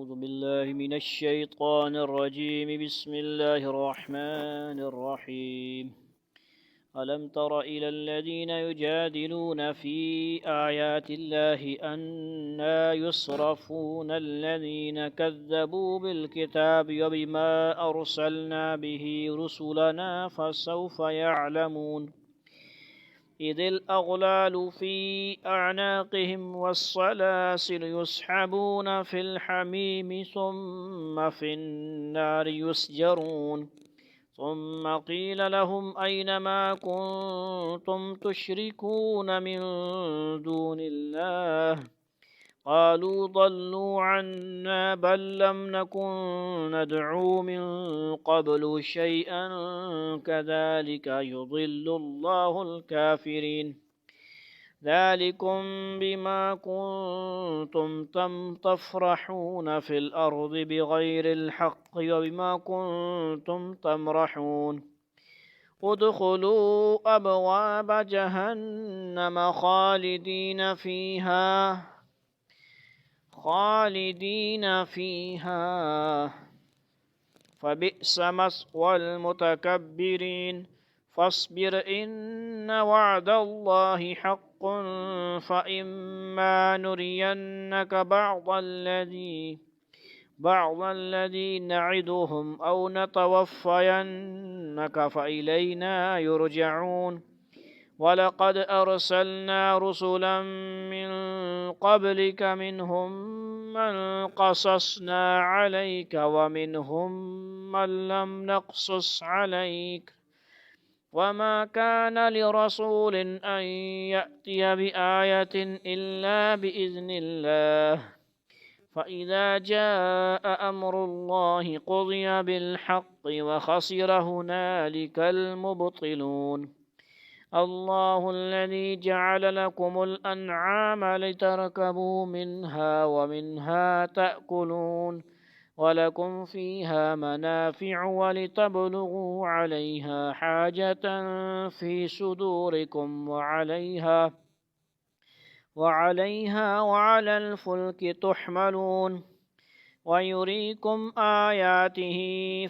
أعوذ بالله من الشيطان الرجيم بسم الله الرحمن الرحيم ألم تر إلى الذين يجادلون في آيات الله أنى يصرفون الذين كذبوا بالكتاب وبما أرسلنا به رسلنا فسوف يعلمون إذ الأغلال في أعناقهم والسلاسل يسحبون في الحميم ثم في النار يسجرون ثم قيل لهم أين ما كنتم تشركون من دون الله قالوا ضلوا عنا بل لم نكن ندعو من قبل شيئا كذلك يضل الله الكافرين ذلكم بما كنتم تفرحون في الأرض بغير الحق وبما كنتم تمرحون ادخلوا أبواب جهنم خالدين فيها فبئس مثوى المتكبرين فاصبر إن وعد الله حق فإما نرينك بعض الذي نعدهم أو نتوفينك فإلينا يرجعون ولقد أرسلنا رسلا من قبلك منهم من قصصنا عليك ومنهم من لم نقصص عليك وما كان لرسول أن يأتي بآية إلا بإذن الله فإذا جاء أمر الله قضي بالحق وخسر هنالك المبطلون الله الذي جعل لكم الأنعام لتركبوا منها ومنها تأكلون ولكم فيها منافع ولتبلغوا عليها حاجة في صدوركم وعليها وعلى الفلك تحملون ويريكم آياته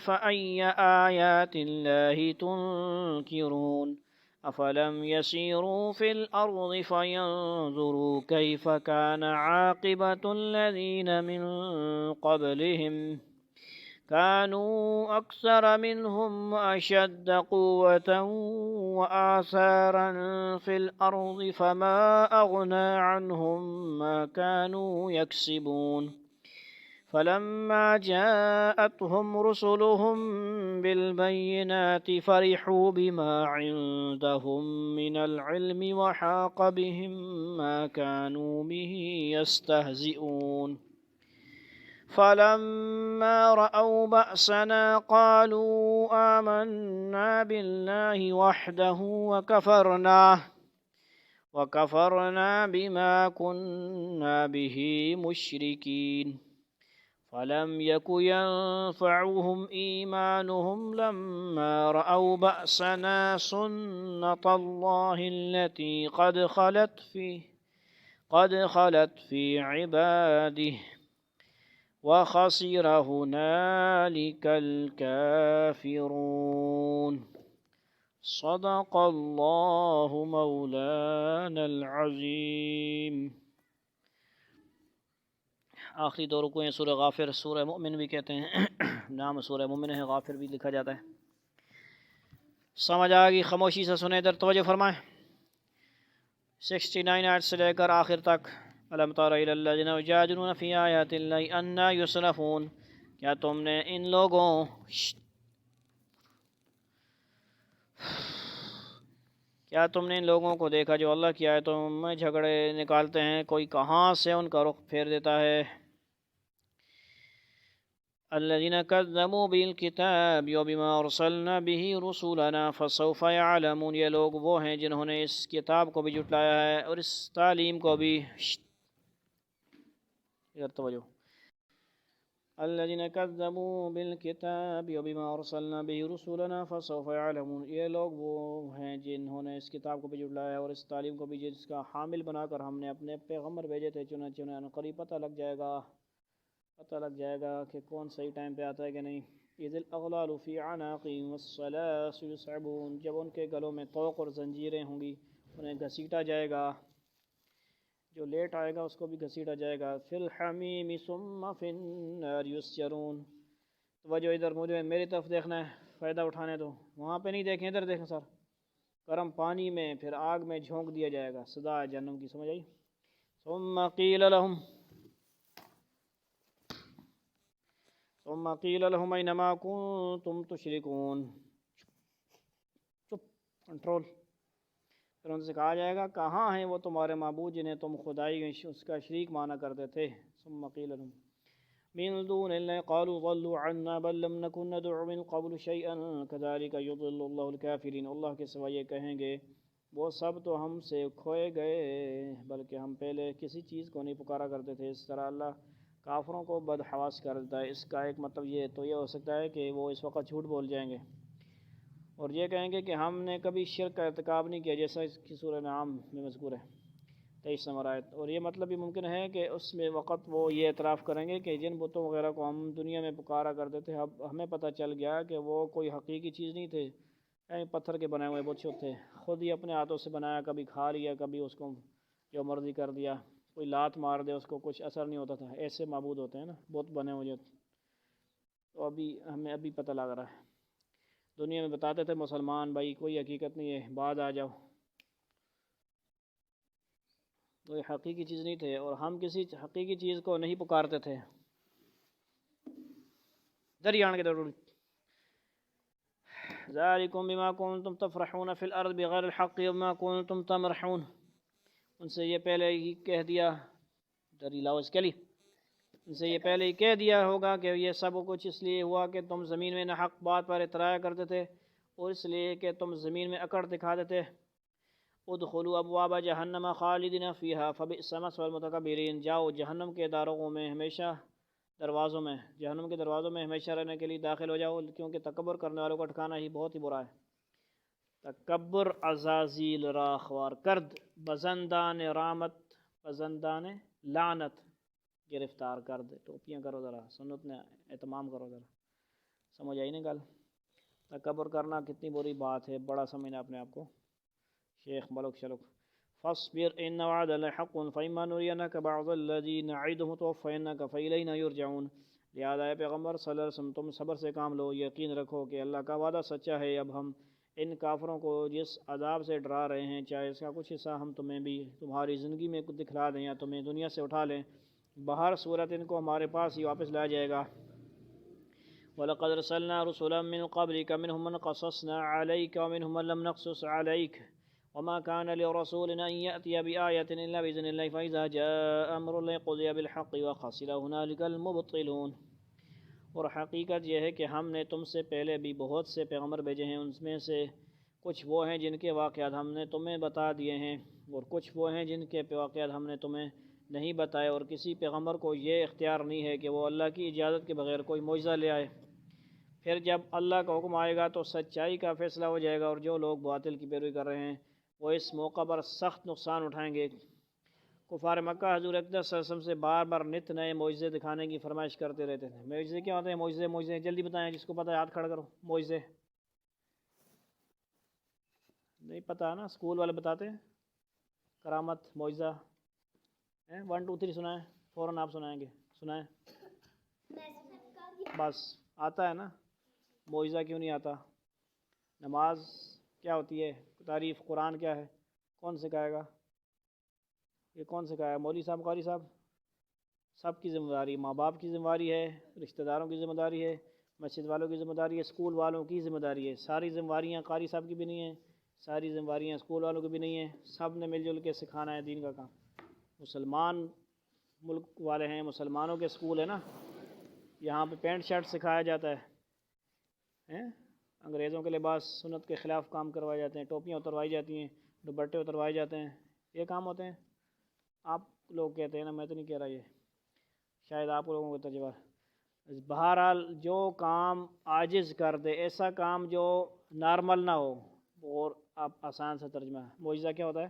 فأي آيات الله تنكرون أفلم يسيروا في الأرض فينظروا كيف كان عاقبة الذين من قبلهم كانوا أكثر منهم وأشد قوة وآثارا في الأرض فما أغنى عنهم ما كانوا يكسبون فلما جاءتهم رسلهم بالبينات فرحوا بما عندهم من العلم وحاق بهم ما كانوا به يستهزئون فلما رأوا بأسنا قالوا آمنا بالله وحده وكفرنا بما كنا به مشركين فلم يك ينفعهم إيمانهم لما رأوا بأسنا سنة الله التي قد خلت في عباده وخسر هنالك الكافرون صدق الله مولانا العظيم. آخری دو رکویں سورہ غافر سورہ مؤمن بھی کہتے ہیں، نام سورہ مؤمن ہے، غافر بھی لکھا جاتا ہے. سمجھ آ گئی؟ خاموشی سے سنیں، ادھر توجہ فرمائیں. 69 آیت سے لے کر آخر تک. الم تر الی الذین یجادلون فی آیات اللہ انا یصرفون، کیا تم نے ان لوگوں کو دیکھا جو اللہ کی آیتوں میں جھگڑے نکالتے ہیں، کوئی کہاں سے ان کا رخ پھیر دیتا ہے. الذين كذبوا بالكتاب وبما أرسلنا به رسولنا فسوف يعلمون، یہ لوگ وہ ہیں جنہوں نے اس کتاب کو بھی جھٹلایا ہے اور اس تعلیم کو بھی. توجہ. الذين كذبوا بالكتاب وبما أرسلنا به رسولنا فسوف يعلمون، یہ لوگ وہ ہیں جنہوں نے اس کتاب کو بھی جھٹلایا ہے اور اس تعلیم کو بھی جس کا حامل بنا کر ہم نے اپنے پیغمبر بھیجے تھے، چنانچہ انہیں قریب پتہ لگ جائے گا. پتہ لگ جائے گا کہ کون صحیح ٹائم پہ آتا ہے کہ نہیں۔ اذ الاغلال فی اعناقهم والسلاسل یسحبون، جب ان کے گلوں میں طوق اور زنجیریں ہوں گی، انہیں گھسیٹا جائے گا، جو لیٹ آئے گا اس کو بھی گھسیٹا جائے گا۔ فی الحمیم ثم فی النار یسجرون، توجہ ادھر مجھے میری طرف دیکھنا ہے، فائدہ اٹھانے دو، وہاں پہ نہیں دیکھیں، ادھر دیکھیں سر۔ گرم پانی میں پھر آگ میں جھونک دیا جائے گا، صدا جہنم کی، سمجھ آئی؟ ثم قیل لهم اینما کنتم تشرکون، چپ، کنٹرول۔ پھر ان سے کہا جائے گا کہاں ہیں وہ تمہارے معبود جنہیں تم خدائی اس کا شریک مانا کرتے تھے۔ ثم قیل لهم من دون اللہ قالوا ضلوا عنا بل لم نكن ندعو من قبل شيئا كذلك يضل الله الكافرين، اللہ کے سوا یہ کہیں گے وہ سب تو ہم سے کھوئے گئے بلکہ ہم پہلے کسی چیز کو نہیں پکارا کرتے تھے، اس طرح اللہ کافروں کو بدحواس کر دیتا ہے۔ اس کا ایک مطلب یہ تو یہ ہو سکتا ہے کہ وہ اس وقت جھوٹ بول جائیں گے اور یہ کہیں گے کہ ہم نے کبھی شرک کا ارتکاب نہیں کیا، جیسا اس کی سورہ انعام میں مذکور ہے 23 نمبر آیت۔ اور یہ مطلب بھی ممکن ہے کہ اس میں وقت وہ یہ اعتراف کریں گے کہ جن بتوں وغیرہ کو ہم دنیا میں پکارا کرتے تھے، اب ہمیں پتہ چل گیا کہ وہ کوئی حقیقی چیز نہیں تھے، پتھر کے بنائے ہوئے بت تھے، خود ہی اپنے ہاتھوں سے بنایا، کبھی کھا لیا، کبھی اس کو جو مرضی کر دیا، کوئی لات مار دے اس کو کچھ اثر نہیں ہوتا تھا۔ ایسے معبود ہوتے ہیں نا، بت بنے ہوئے، تو ہمیں ابھی پتہ لگ رہا ہے۔ دنیا میں بتاتے تھے مسلمان بھائی کوئی حقیقت نہیں ہے، بعد آ جاؤ، تو یہ حقیقی چیز نہیں تھے اور ہم کسی حقیقی چیز کو نہیں پکارتے تھے۔ دریان کے ضرور ذالکم بما کنتم تفرحون فی الارض بغیر الحق وما کنتم تمرحون، ان سے یہ پہلے ہی کہہ دیا، دری لاؤز کلی، ان سے یہ پہلے ہی کہہ دیا ہوگا کہ یہ سب کچھ اس لیے ہوا کہ تم زمین میں ناحق بات پر اترایا کرتے تھے اور اس لیے کہ تم زمین میں اکڑ دکھاتے تھے۔ ادخلوا ابواب جہنم خالدین فیہا فبئس مثوى المتکبرین، جاؤ جہنم کے داروغوں میں ہمیشہ، دروازوں میں، جہنم کے دروازوں میں ہمیشہ رہنے کے لیے داخل ہو جاؤ، کیونکہ تکبر کرنے والوں کا ٹھکانہ ہی بہت ہی برا ہے۔ تکبر عزازیل راخوار کرد، بزندان رامت، بزندان لعنت گرفتار کر دے۔ ٹوپیاں کرو ذرا، سنت نے اہتمام کرو ذرا، سمجھ آئی نا گل؟ تکبر کرنا کتنی بری بات ہے، بڑا سمجھنا اپنے آپ کو، شیخ ملک شلک۔ فاصبر ان وعد اللہ حق فإما نرینک بعض الذی نعدهم توفینک فإلینا یرجعون، لہذا اے پیغمبر صلی اللہ علیہ وسلم تم صبر سے کام لو، یقین رکھو کہ اللہ کا وعدہ سچا ہے۔ اب ہم ان کافروں کو جس عذاب سے ڈرا رہے ہیں، چاہے اس کا کچھ حصہ ہم تمہیں بھی تمہاری زندگی میں کچھ دکھلا دیں یا تمہیں دنیا سے اٹھا لیں، بہر صورت ان کو ہمارے پاس ہی واپس لایا جائے گا۔ وَلَقَدْ أَرْسَلْنَا رُسُلًا مِّن قَبْلِكَ مِنْهُم مَّن قَصَصْنَا عَلَيْكَ وَمِنْهُم مَّن لَّمْ نَقْصُصْ عَلَيْكَ وَمَا كَانَ لِرَسُولٍ أَن يَأْتِيَ بِآيَةٍ إِلَّا بِإِذْنِ اللَّهِ فَإِذَا جَاءَ أَمْرُ اللَّهِ قُضِيَ بِالْحَقِّ وَخَسِرَ هُنَالِكَ الْمُبْطِلُونَ، اور حقیقت یہ ہے کہ ہم نے تم سے پہلے بھی بہت سے پیغمبر بھیجے ہیں، ان میں سے کچھ وہ ہیں جن کے واقعات ہم نے تمہیں بتا دیے ہیں اور کچھ وہ ہیں جن کے واقعات ہم نے تمہیں نہیں بتائے، اور کسی پیغمبر کو یہ اختیار نہیں ہے کہ وہ اللہ کی اجازت کے بغیر کوئی معجزہ لے آئے۔ پھر جب اللہ کا حکم آئے گا تو سچائی کا فیصلہ ہو جائے گا، اور جو لوگ باطل کی پیروی کر رہے ہیں وہ اس موقع پر سخت نقصان اٹھائیں گے۔ کفار مکہ حضور اقدس صلی اللہ علیہ وسلم سے بار بار نت نئے معجزے دکھانے کی فرمائش کرتے رہتے تھے۔ معجزے کیا ہوتے ہیں؟ معجزے جلدی بتائیں، جس کو پتہ ہے ہاتھ کھڑا کرو۔ معجزے نہیں پتہ نا، اسکول والے بتاتے ہیں، کرامت، معجزہ، 1 2 3 سنائیں، فوراً آپ سنائیں گے، سنائیں بس، آتا ہے نا؟ معجزہ کیوں نہیں آتا؟ نماز کیا ہوتی ہے؟ تعریف قرآن کیا ہے؟ کون سکھائے گا؟ یہ کون سکھائے؟ مولوی صاحب، قاری صاحب؟ سب کی ذمہ داری، ماں باپ کی ذمہ داری ہے، رشتہ داروں کی ذمہ داری ہے، مسجد والوں کی ذمہ داری ہے، اسکول والوں کی ذمہ داری ہے۔ ساری ذمہ داریاں قاری صاحب کی بھی نہیں ہیں، ساری ذمہ داریاں اسکول والوں کی بھی نہیں ہیں، سب نے مل جل کے سکھانا ہے دین کا کام۔ مسلمان ملک والے ہیں، مسلمانوں کے اسکول ہے نا، یہاں پہ پینٹ شرٹ سکھایا جاتا ہے، انگریزوں کے لباس سنت کے خلاف کام کروائے جاتے ہیں، ٹوپیاں اتروائی جاتی ہیں، دوپٹے اتروائے جاتے ہیں، یہ کام ہوتے ہیں۔ آپ لوگ کہتے ہیں نا، میں تو نہیں کہہ رہا، یہ شاید آپ لوگوں کو تجربہ۔ بہرحال جو کام عاجز کر دے، ایسا کام جو نارمل نہ ہو، اور آپ آسان سے ترجمہ ہے، معجزہ کیا ہوتا ہے؟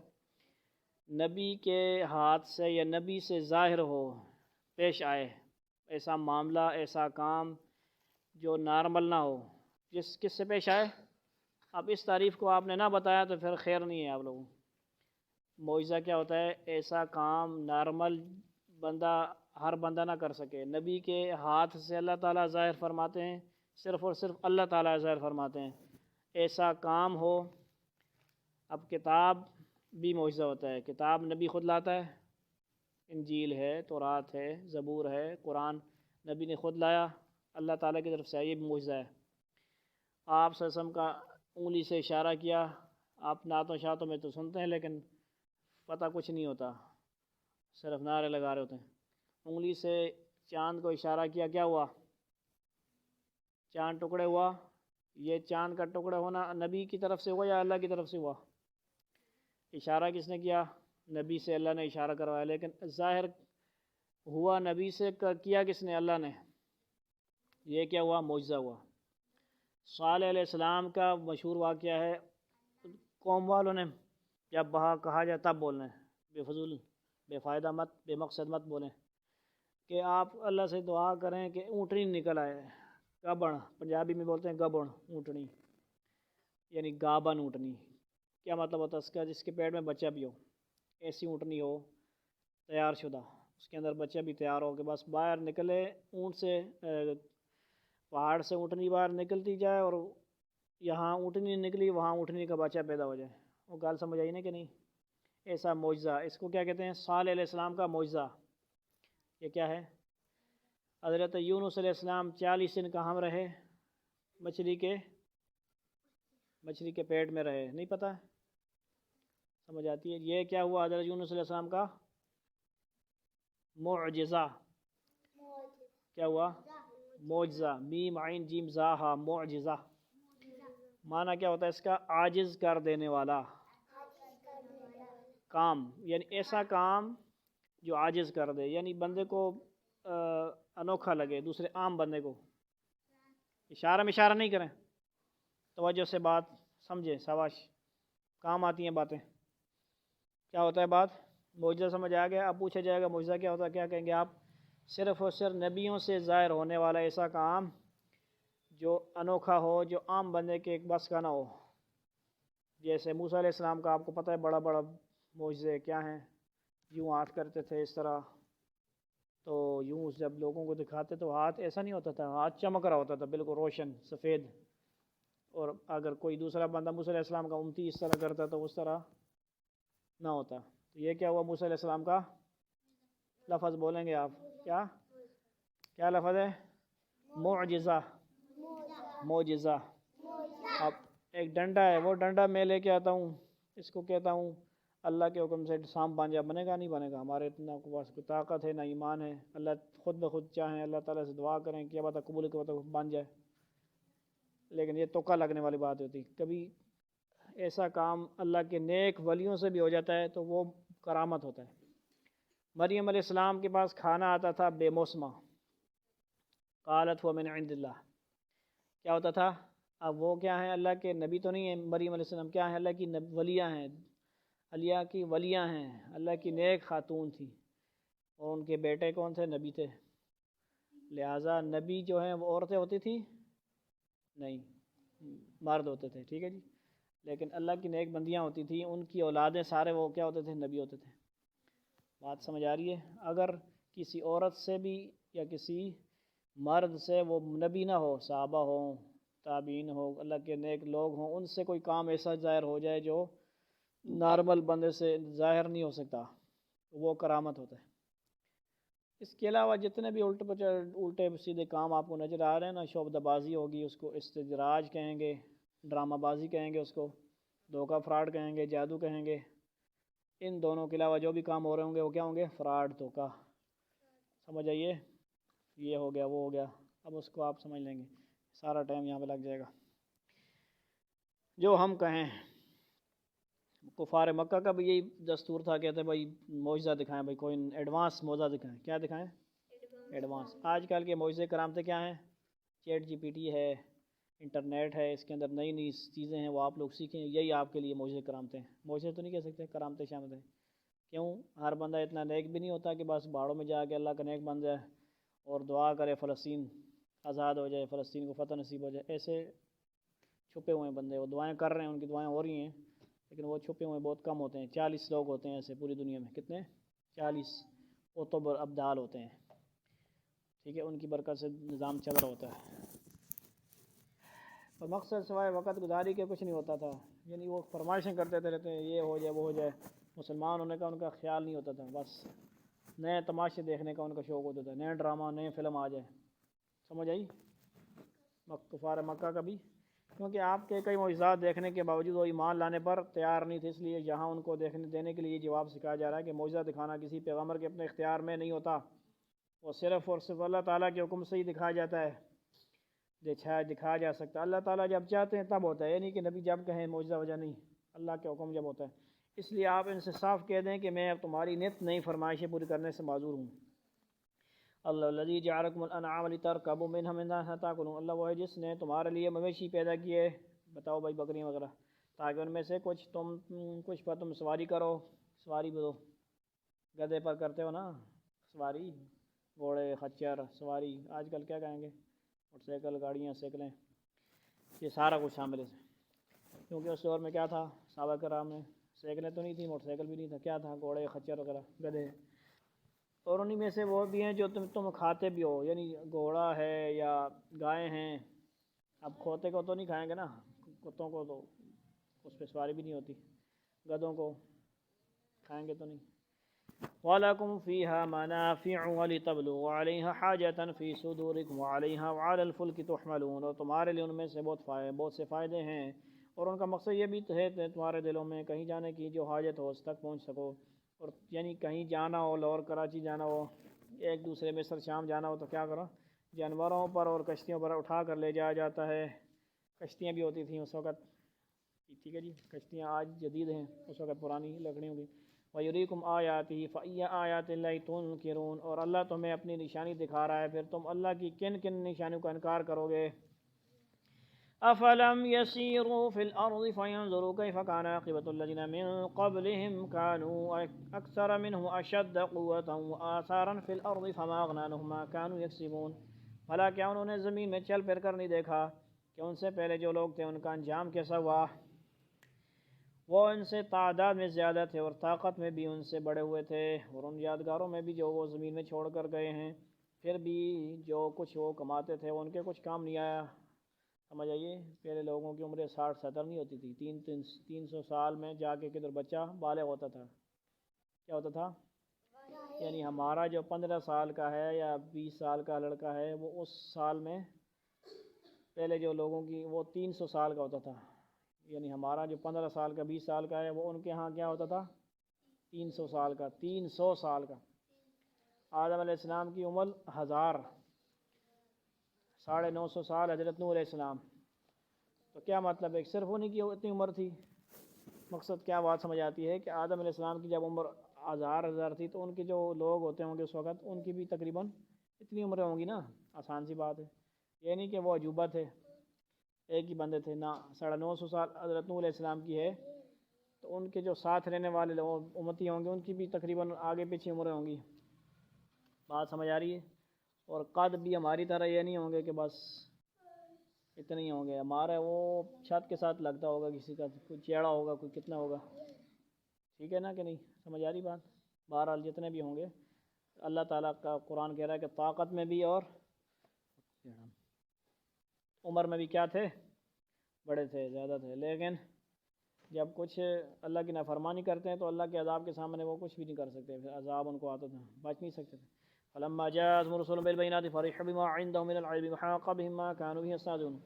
نبی کے ہاتھ سے یا نبی سے ظاہر ہو، پیش آئے، ایسا معاملہ، ایسا کام جو نارمل نہ ہو، کس سے پیش آئے. اب اس تعریف کو آپ نے نہ بتایا تو پھر خیر نہیں ہے آپ لوگوں. معجزہ کیا ہوتا ہے؟ ایسا کام نارمل ہر بندہ نہ کر سکے. نبی کے ہاتھ سے اللہ تعالیٰ ظاہر فرماتے ہیں، صرف اور صرف اللہ تعالیٰ ظاہر فرماتے ہیں. ایسا کام ہو. اب کتاب بھی معجزہ ہوتا ہے. کتاب نبی خود لاتا ہے. انجیل ہے، تورات ہے، زبور ہے، قرآن نبی نے خود لایا، اللہ تعالیٰ کی طرف سے. یہ بھی معجزہ ہے. آپ صلی اللہ علیہ وسلم کا انگلی سے اشارہ کیا. آپ نعتوں شاتوں میں تو سنتے ہیں لیکن پتہ کچھ نہیں ہوتا، صرف نعرے لگا رہے ہوتے ہیں. انگلی سے چاند کو اشارہ کیا، کیا ہوا؟ چاند ٹکڑے ہوا. یہ چاند کا ٹکڑے ہونا نبی کی طرف سے ہوا یا اللہ کی طرف سے ہوا؟ اشارہ کس نے کیا؟ نبی سے اللہ نے اشارہ کروایا، لیکن ظاہر ہوا نبی سے، کیا کس نے؟ اللہ نے. یہ کیا ہوا؟ معجزہ ہوا. صالح علیہ السلام کا مشہور واقعہ ہے. قوم والوں نے جب کہا جائے تب بولنا ہے، بے فضول بے فائدہ مت، بے مقصد مت بولیں کہ آپ اللہ سے دعا کریں کہ اونٹنی نکل آئے. گبڑ پنجابی میں بولتے ہیں، گبڑ اونٹنی یعنی گابن اونٹنی. کیا مطلب ہوتا ہے اس کا؟ جس کے پیٹ میں بچہ بھی ہو. ایسی اونٹنی ہو تیار شدہ، اس کے اندر بچہ بھی تیار ہو کہ بس باہر نکلے اونٹ سے، پہاڑ سے اونٹنی باہر نکلتی جائے اور یہاں اونٹنی نکلی وہاں اونٹنی کا بچہ پیدا ہو جائے. وہ گال سمجھ آئی نا کہ نہیں؟ ایسا معجزہ. اس کو کیا کہتے ہیں؟ صالح علیہ السلام کا معجزہ. یہ کیا ہے؟ حضرت یونس علیہ السلام 40 دن کہاں رہے؟ مچھلی کے پیٹ میں رہے. نہیں پتہ؟ سمجھ آتی ہے؟ یہ کیا ہوا حضرت یونس علیہ السلام کا معجزہ؟ کیا ہوا؟ معجزہ. میم عین جیم زا ہا، معجزہ. معنی کیا ہوتا ہے اس کا؟ عاجز کر دینے والا کام. یعنی ایسا کام جو عاجز کر دے، یعنی بندے کو انوکھا لگے دوسرے عام بندے کو. اشارہ میں اشارہ نہیں کریں، توجہ سے بات سمجھیں. شاباش، کام آتی ہیں باتیں. کیا ہوتا ہے بات؟ معجزہ سمجھ آ گیا؟ اب پوچھا جائے گا معجزہ کیا ہوتا ہے، کیا کہیں گے آپ؟ صرف اور صرف نبیوں سے ظاہر ہونے والا ایسا کام جو انوکھا ہو، جو عام بندے کے ایک بس کا نہ ہو. جیسے موسیٰ علیہ السلام کا آپ کو پتہ ہے بڑا بڑا معجزے کیا ہیں. یوں ہاتھ کرتے تھے اس طرح، تو یوں جب لوگوں کو دکھاتے تو ہاتھ ایسا نہیں ہوتا تھا، ہاتھ چمک رہا ہوتا تھا بالکل روشن سفید. اور اگر کوئی دوسرا بندہ موسیٰ علیہ السلام کا امتی اس طرح کرتا تو اس طرح نہ ہوتا. تو یہ کیا ہوا موسیٰ علیہ السلام کا؟ لفظ بولیں گے آپ. کیا لفظ ہے؟ معجزہ. معجزہ. اب ایک ڈنڈا ہے، وہ ڈنڈا میں لے کے آتا ہوں، اس کو کہتا ہوں اللہ کے حکم سے سانپ بانجا، بنے گا؟ نہیں بنے گا. ہمارے اتنا کوئی طاقت ہے نہ ایمان ہے. اللہ خود بخود چاہیں، اللہ تعالیٰ سے دعا کریں کیا بات قبول کے بات بن جائے. لیکن یہ توقع لگنے والی بات ہوتی. کبھی ایسا کام اللہ کے نیک ولیوں سے بھی ہو جاتا ہے تو وہ کرامت ہوتا ہے. مریم علیہ السلام کے پاس کھانا آتا تھا بے موسمہ. قالت هو من عند اللہ. کیا ہوتا تھا؟ اب وہ کیا ہیں؟ اللہ کے نبی تو نہیں ہیں. مریم علیہ السلام کیا ہیں؟ اللہ کی ولیاں ہیں، اللہ کی ولیاں ہیں، اللہ کی نیک خاتون تھی. اور ان کے بیٹے کون تھے؟ نبی تھے. لہٰذا نبی جو ہیں وہ عورتیں ہوتی تھی؟ نہیں، مرد ہوتے تھے. ٹھیک ہے جی. لیکن اللہ کی نیک بندیاں ہوتی تھیں، ان کی اولادیں سارے وہ کیا ہوتے تھے؟ نبی ہوتے تھے. بات سمجھ آ رہی ہے؟ اگر کسی عورت سے بھی یا کسی مرد سے وہ نبی نہ ہو، صحابہ ہوں، تابعین ہو، اللہ کے نیک لوگ ہوں، ان سے کوئی کام ایسا ظاہر ہو جائے جو نارمل بندے سے ظاہر نہیں ہو سکتا، وہ کرامت ہوتا ہے. اس کے علاوہ جتنے بھی الٹے سیدھے کام آپ کو نظر آ رہے ہیں نا، شعبدہ بازی ہوگی، اس کو استدراج کہیں گے، ڈرامہ بازی کہیں گے، اس کو دھوکہ فراڈ کہیں گے، جادو کہیں گے. ان دونوں کے علاوہ جو بھی کام ہو رہے ہوں گے وہ کیا ہوں گے؟ فراڈ، دھوکہ. سمجھ آئیے؟ یہ ہو گیا، وہ ہو گیا. اب اس کو آپ سمجھ لیں گے، سارا ٹائم یہاں پہ لگ جائے گا. جو ہم کہیں، کفار مکہ کا بھی یہی دستور تھا، کہتے بھائی معجزہ دکھائیں، بھائی کوئی ایڈوانس معجزہ دکھائیں. کیا دکھائیں؟ ایڈوانس. آج کل کے معجزے کرامتیں کیا ہیں؟ چیٹ جی پی ٹی ہے، انٹرنیٹ ہے، اس کے اندر نئی نئی چیزیں ہیں، وہ آپ لوگ سیکھیں. یہی آپ کے لیے معجزے کرامتیں ہیں. معجزے تو نہیں کہہ سکتے، کرامتیں شامل ہیں. کیوں؟ ہر بندہ اتنا نیک بھی نہیں ہوتا کہ بس باڑوں میں جا کے اللہ کا نیک بن جائے اور دعا کرے فلسطین آزاد ہو جائے، فلسطین کو فتح نصیب ہو جائے. ایسے چھپے ہوئے ہیں بندے، وہ دعائیں کر رہے ہیں، ان کی دعائیں ہو رہی ہیں، لیکن وہ چھپے ہوئے بہت کم ہوتے ہیں. 40 لوگ ہوتے ہیں ایسے پوری دنیا میں. کتنے؟ 40 عتب اور ابدال ہوتے ہیں. ٹھیک ہے، ان کی برکت سے نظام چل رہا ہوتا ہے. اور مقصد سوائے وقت گزاری کے کچھ نہیں ہوتا تھا. یعنی وہ فرمائشیں کرتے رہتے ہیں، یہ ہو جائے وہ ہو جائے. مسلمان ہونے کا ان کا خیال نہیں ہوتا تھا. بس نئے تماشے دیکھنے کا ان کا شوق ہوتا تھا، نئے ڈرامہ، نئے فلم آ جائے. سمجھ آئی؟ کفار مکہ کا بھی، کیونکہ آپ کے کئی معجزات دیکھنے کے باوجود وہ ایمان لانے پر تیار نہیں تھے. اس لیے یہاں ان کو دینے کے لیے یہ جواب سکھایا جا رہا ہے کہ معجزہ دکھانا کسی پیغمبر کے اپنے اختیار میں نہیں ہوتا، وہ صرف اور صرف اللہ تعالیٰ کے حکم سے ہی دکھایا جاتا ہے. دکھایا جا سکتا ہے. اللہ تعالیٰ جب چاہتے ہیں تب ہوتا ہے، یعنی کہ نبی جب کہیں معجزہ وجہ نہیں، اللہ کے حکم جب ہوتا ہے. اس لیے آپ ان سے صاف کہہ دیں کہ میں اب تمہاری نت نئی فرمائشیں پوری کرنے سے معذور ہوں. اللہ الذی جعلکم الانعام لترکبوا منها منها تاکلون، اللہ وہ ہے جس نے تمہارے لیے مویشی پیدا کیے، بتاؤ بھائی بکریاں وغیرہ، تاکہ ان میں سے کچھ پر تم سواری کرو. سواری بدو، گدھے پر کرتے ہو نا سواری، گھوڑے، خچر سواری. آج کل کیا کہیں گے، موٹر سائیکل، گاڑیاں، سائیکلیں، یہ سارا کچھ شامل ہے. کیونکہ اس دور میں کیا تھا، صحابہ کرام میں سائیکلیں تو نہیں تھی، موٹر سائیکل بھی نہیں تھا. کیا تھا؟ گھوڑے، خچر وغیرہ، گدھے. اور انہی میں سے وہ بھی ہیں جو تم کھاتے بھی ہو، یعنی گھوڑا ہے یا گائے ہیں. اب کھوتے کو تو نہیں کھائیں گے نا، کتوں کو تو اس پہ سواری بھی نہیں ہوتی. گدھوں کو کھائیں گے تو نہیں. وَلَكُمْ فِيهَا مَنَافِعُ وَلِتَبْلُغُوا عَلَيْهَا حَاجَةً فِي صُدُورِكُمْ وَعَلَيْهَا وَعَلَى الْفُلْكِ تُحْمَلُونَ، اور تمہارے لیے ان میں سے بہت سے فائدے ہیں، اور ان کا مقصد یہ بھی ہے تمہارے دلوں میں کہیں جانے کی جو حاجت ہو اس تک پہنچ سکو. اور یعنی کہیں جانا ہو، لاہور کراچی جانا ہو، ایک دوسرے مصر شام جانا ہو تو کیا کرو، جانوروں پر اور کشتیوں پر اٹھا کر لے جایا جاتا ہے. کشتیاں بھی ہوتی تھیں اس وقت. ٹھیک ہے جی، کشتیاں آج جدید ہیں، اس وقت پرانی لکڑیوں کی. وَيُرِيكُمْ آيَاتِهِ فَأَيَّ آيَاتِ اللَّهِ تُنْكِرُونَ، اور اللہ تمہیں اپنی نشانی دکھا رہا ہے، پھر تم اللہ کی کن کن نشانیوں کا انکار کرو گے. أَفَلَمْ يَسِيرُوا فِي الْأَرْضِ فَيَنْظُرُوا كَيْفَ كَانَ عَاقِبَةُ الَّذِينَ مِنْ قَبْلِهِمْ كَانُوا أَكْثَرَ مِنْهُمْ أَشَدَّ قُوَّةً وَآثَارًا فِي الْأَرْضِ فَمَا أَغْنَىٰ عَنْهُمْ مَا كَانُوا يَكْسِبُونَ. بھلا کیا انہوں نے زمین میں چل پھر کر نہیں دیکھا کہ ان سے پہلے جو لوگ تھے ان کا انجام کیسا ہوا؟ وہ ان سے تعداد میں زیادہ تھے اور طاقت میں بھی ان سے بڑے ہوئے تھے، اور ان یادگاروں میں بھی جو وہ زمین میں چھوڑ کر گئے ہیں. پھر بھی جو کچھ وہ کماتے تھے وہ ان کے کچھ کام نہیں آیا. سمجھ آئیے، پہلے لوگوں کی عمریں 60-70 نہیں ہوتی تھی، 300 سال میں جا کے کدھر بچہ بالغ ہوتا تھا. کیا ہوتا تھا؟ یعنی ہمارا جو 15 سال کا ہے یا 20 سال کا لڑکا ہے، وہ اس سال میں پہلے جو لوگوں کی وہ 300 سال کا ہوتا تھا. یعنی ہمارا جو 15 سال کا 20 سال کا ہے، وہ ان کے ہاں کیا ہوتا تھا؟ 300 سال کا. 300 سال کا. آدم علیہ السلام کی عمر 1000، 950 سال حضرت نوح علیہ السلام. تو کیا مطلب ہے؟ صرف انہیں کی اتنی عمر تھی. مقصد کیا بات سمجھ آتی ہے کہ آدم علیہ السلام کی جب عمر 1000 تھی تو ان کے جو لوگ ہوتے ہوں گے اس وقت، ان کی بھی تقریباً اتنی عمریں ہوں گی نا. آسان سی بات ہے. یہ نہیں کہ وہ عجوبہ تھے، ایک ہی بندے تھے، نہ. 950 سال حضرت نوح علیہ السلام کی ہے تو ان کے جو ساتھ رہنے والے لوگ امتی ہوں گے ان کی بھی تقریباً آگے پیچھے عمریں ہوں گی. بات سمجھ آ رہی ہے؟ اور قد بھی ہماری طرح یہ نہیں ہوں گے کہ بس اتنے ہی ہوں گے. ہمارا وہ چھت کے ساتھ لگتا ہوگا، کسی کا کوئی چیڑا ہوگا، کوئی کتنا ہوگا. ٹھیک ہے نا کہ نہیں؟ سمجھ آ رہی بات؟ بہرحال جتنے بھی ہوں گے، اللہ تعالیٰ کا قرآن کہہ رہا ہے کہ طاقت میں بھی اور عمر میں بھی کیا تھے؟ بڑے تھے، زیادہ تھے. لیکن جب کچھ اللہ کی نافرمانی کرتے ہیں تو اللہ کے عذاب کے سامنے وہ کچھ بھی نہیں کر سکتے. پھر عذاب ان کو آتا تھا، بچ نہیں سکتے تھے. فَلَمَّا جَاءَتْهُمْ رُسُلُهُم بِالْبَيِّنَاتِ فَرِحُوا بِمَا عِندَهُم مِّنَ الْعِلْمِ وَحَاقَ بِهِم مَّا كَانُوا بِهِ يَسْتَهْزِئُونَ.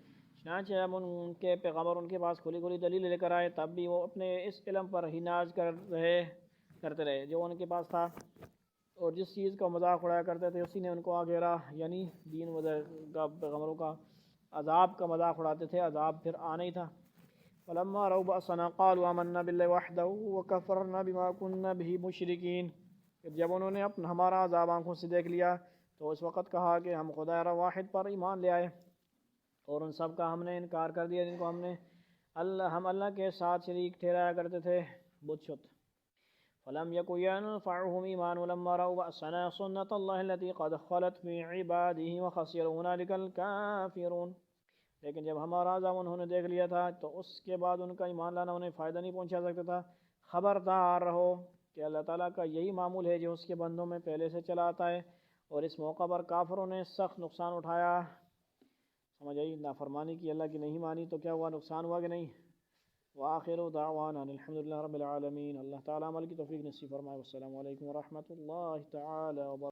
چنانچہ ہم ان کے پیغمبر ان کے پاس کھلی کھلی دلیل لے کر آئے، تب بھی وہ اپنے اس علم پر ہی ناز کرتے رہے جو ان کے پاس تھا، اور جس چیز کا مذاق اڑایا کرتے تھے اسی نے ان کو گھیرا. یعنی دین کا، پیغمبروں کا عذاب کا مذاق اڑاتے تھے، عذاب پھر آنا ہی تھا. فَلَمَّا رَأَوْا بَأْسَنَا قَالُوا آمَنَّا بِاللَّهِ وَحْدَهُ وَكَفَرْنَا بِمَا كُنَّا بِهِ مُشْرِكِينَ. جب انہوں نے ہمارا عذاب آنکھوں سے دیکھ لیا تو اس وقت کہا کہ ہم خدا واحد پر ایمان لے آئے، اور ان سب کا ہم نے انکار کر دیا جن کو ہم اللہ کے ساتھ شریک ٹھہرایا کرتے تھے، بت شت. ولم يكن ينفعهم إيمانهم لما رأوا بأسنا سنة الله التي قد خلت في عباده وخسر هنالك الكافرون. لیکن جب ہمارا عذاب انہوں نے دیکھ لیا تھا تو اس کے بعد ان کا ایمان لانا انہیں فائدہ نہیں پہنچا سکتا تھا۔ خبردار رہو کہ اللہ تعالیٰ کا یہی معمول ہے جو اس کے بندوں میں پہلے سے چلا آتا ہے، اور اس موقع پر کافروں نے سخت نقصان اٹھایا۔ سمجھ آئی؟ نافرمانی کی، اللہ کی نہیں مانی تو کیا ہوا؟ نقصان ہوا کہ نہیں؟ وآخر دعوانا الحمدللہ رب العالمین۔ اللہ تعالیٰ عمل کی توفیق نصیب فرمائے۔ والسلام علیکم ورحمۃ اللہ تعالیٰ وبرکاتہ۔